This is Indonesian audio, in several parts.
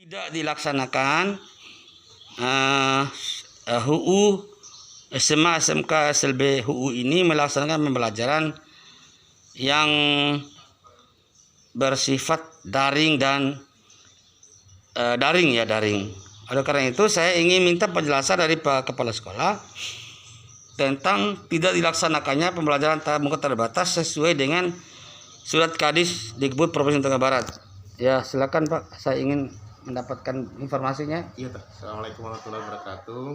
tidak dilaksanakan HUU SMA SMK SLB HUU ini melaksanakan pembelajaran yang bersifat daring dan daring. Oleh karena itu saya ingin minta penjelasan dari Pak Kepala Sekolah tentang tidak dilaksanakannya pembelajaran tatap muka terbatas sesuai dengan Surat Kadis Dikbud Provinsi Tengah Barat. Ya, silakan Pak, saya ingin mendapatkan informasinya. Iya, Assalamualaikum warahmatullahi wabarakatuh.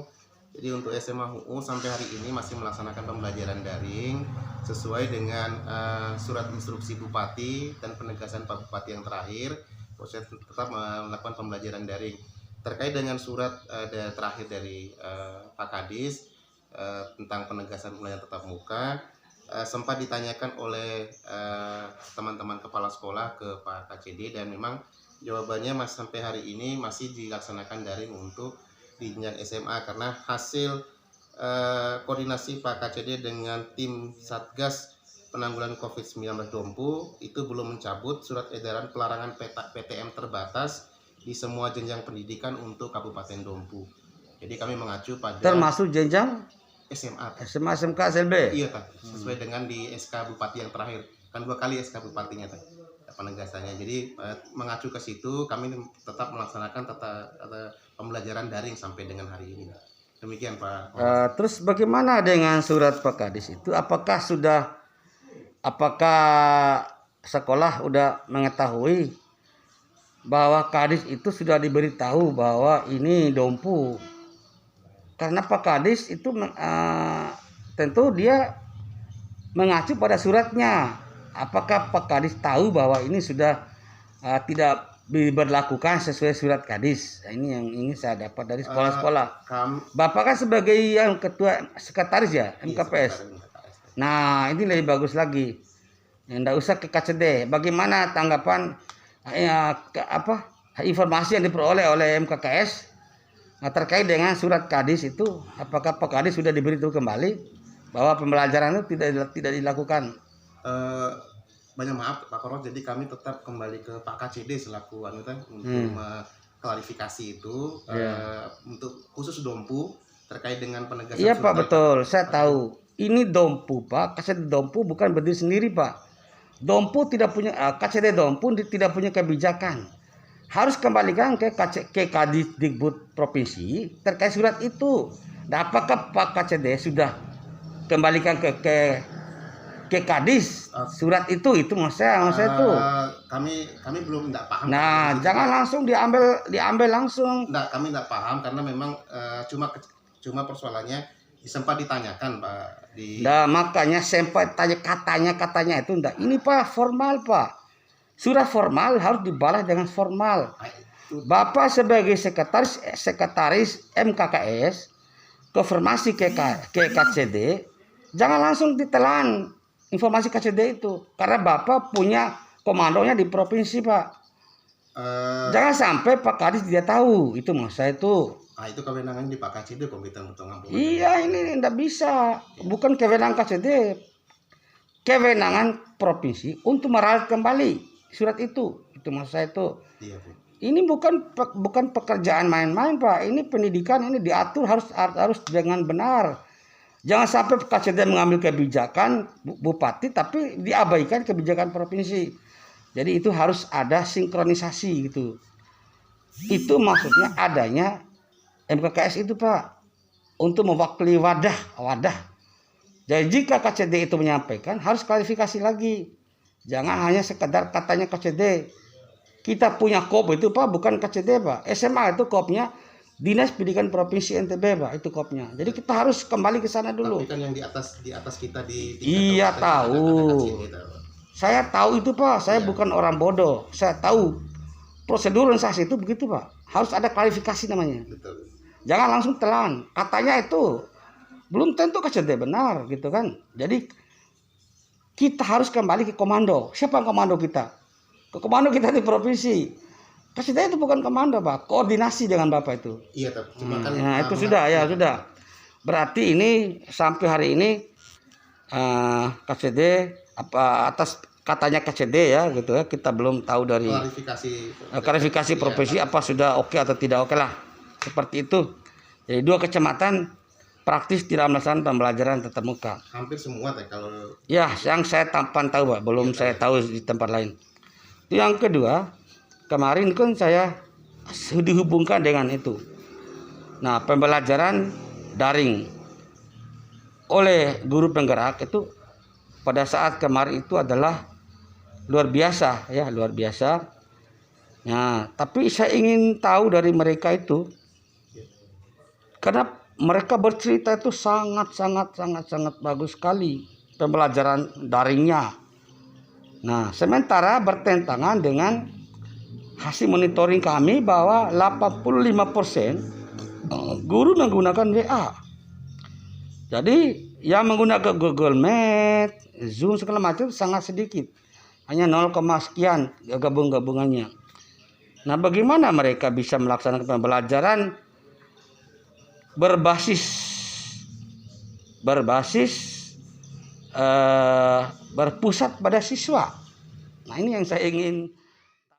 Jadi untuk SMA HUU sampai hari ini masih melaksanakan pembelajaran daring sesuai dengan surat instruksi Bupati dan penegasan Pak Bupati yang terakhir, proses tetap melakukan pembelajaran daring. Terkait dengan surat terakhir dari Pak Kadis tentang penegasan pembelajaran tatap muka, sempat ditanyakan oleh teman-teman kepala sekolah ke Pak KCD dan memang jawabannya sampai hari ini masih dilaksanakan daring untuk di jenjang SMA karena hasil koordinasi Pak KCD dengan tim Satgas Penanggulangan COVID-19 Dompu itu belum mencabut surat edaran pelarangan PTM terbatas di semua jenjang pendidikan untuk Kabupaten Dompu. Jadi kami mengacu pada Termasuk jenjang SMA SMK SLB. Iya, sesuai dengan di SK Bupati yang terakhir. Kan 2 kali SK Bupatinya penegasannya. Jadi mengacu ke situ kami tetap melaksanakan pembelajaran daring sampai dengan hari ini. Demikian Pak. Terus bagaimana dengan surat Pak Kadis itu? Apakah sekolah udah mengetahui bahwa Kadis itu sudah diberitahu bahwa ini Dompu? Karena Pak Kadis itu tentu dia mengacu pada suratnya. Apakah Pak Kadis tahu bahwa ini sudah tidak diberlakukan sesuai surat Kadis? Nah, ini yang ingin saya dapat dari sekolah-sekolah. Bapak kan sebagai yang ketua sekretaris ya MKPS. Nah, ini lebih bagus lagi. Nggak usah ke KCD. Bagaimana tanggapan informasi yang diperoleh oleh MKKS terkait dengan surat Kadis itu? Apakah Pak Kadis sudah diberitahu kembali bahwa pembelajaran itu tidak dilakukan? Banyak maaf Pak Koros, jadi kami tetap kembali ke Pak KCD selaku untuk klarifikasi itu untuk khusus Dompu terkait dengan penegasan. Iya Pak, betul, saya tahu. Ini Dompu Pak, KCD Dompu bukan berdiri sendiri Pak. Dompu tidak punya KCD Dompu tidak punya kebijakan. Harus kembalikan ke Kadis Dikbud Provinsi terkait surat itu. Nah, apakah Pak KCD sudah kembalikan ke Kadis surat itu maksud saya itu. Kami belum paham. Nah, jangan langsung diambil langsung. Kami tidak paham karena memang cuma persoalannya sempat ditanyakan Pak Nah, makanya sempat tanya katanya itu enggak. Ini Pak formal Pak. Surat formal harus dibalas dengan formal. Bapak sebagai sekretaris MKKS konfirmasi ke KCD, jangan langsung ditelan informasi KCD itu karena Bapak punya komandonya di provinsi Pak. Jangan sampai Pak Kadis tidak tahu, itu maksud saya itu. Itu kewenangan di Pak KCD Komite Iya, ini tidak bisa, bukan kewenangan KCD, kewenangan provinsi untuk merawat kembali surat itu maksud saya itu. Iya, ini bukan pekerjaan main-main Pak, ini pendidikan, ini diatur harus dengan benar. Jangan sampai KCD mengambil kebijakan bupati tapi diabaikan kebijakan provinsi. Jadi itu harus ada sinkronisasi gitu. Itu maksudnya adanya MKKS itu Pak, untuk mewakili wadah. Jadi jika KCD itu menyampaikan harus klarifikasi lagi. Jangan hanya sekedar katanya KCD. Kita punya KOP itu Pak, bukan KCD Pak. SMA itu KOP-nya Dinas Pendidikan Provinsi NTB Pak, itu KOP-nya. Jadi kita harus kembali ke sana dulu. Tapi kan yang di atas kita di iya tahu. Saya tahu itu Pak. Saya bukan orang bodoh. Saya tahu prosedur organisasi itu begitu Pak. Harus ada klarifikasi namanya. Betul. Jangan langsung telan. Katanya itu belum tentu KCD benar gitu kan. Jadi kita harus kembali ke komando. Siapa komando kita? Ke komando kita di provinsi. KCD itu bukan komando Pak, koordinasi dengan Bapak itu. Iya, cuma kan. Nah, itu sudah. Berarti ini sampai hari ini KCD atas katanya KCD ya gitu ya, kita belum tahu dari klarifikasi profesi apa sudah oke atau tidak oke lah, seperti itu. Jadi 2 kecamatan praktis tidak melaksanakan pembelajaran tatap muka. Hampir semua teh kalau Ya, yang saya tahu Pak, belum saya tahu di tempat lain. Yang kedua, kemarin kan saya dihubungkan dengan itu. Nah, pembelajaran daring oleh guru penggerak itu pada saat kemarin itu adalah luar biasa ya, luar biasa. Nah, tapi saya ingin tahu dari mereka itu, karena mereka bercerita itu sangat bagus sekali pembelajaran daringnya. Nah, sementara bertentangan dengan hasil monitoring kami bahwa 85% guru menggunakan WA. Jadi yang menggunakan Google Meet, Zoom segala macam sangat sedikit. Hanya 0, sekian gabungannya. Nah, bagaimana mereka bisa melaksanakan pembelajaran berpusat pada siswa? Nah, ini yang saya ingin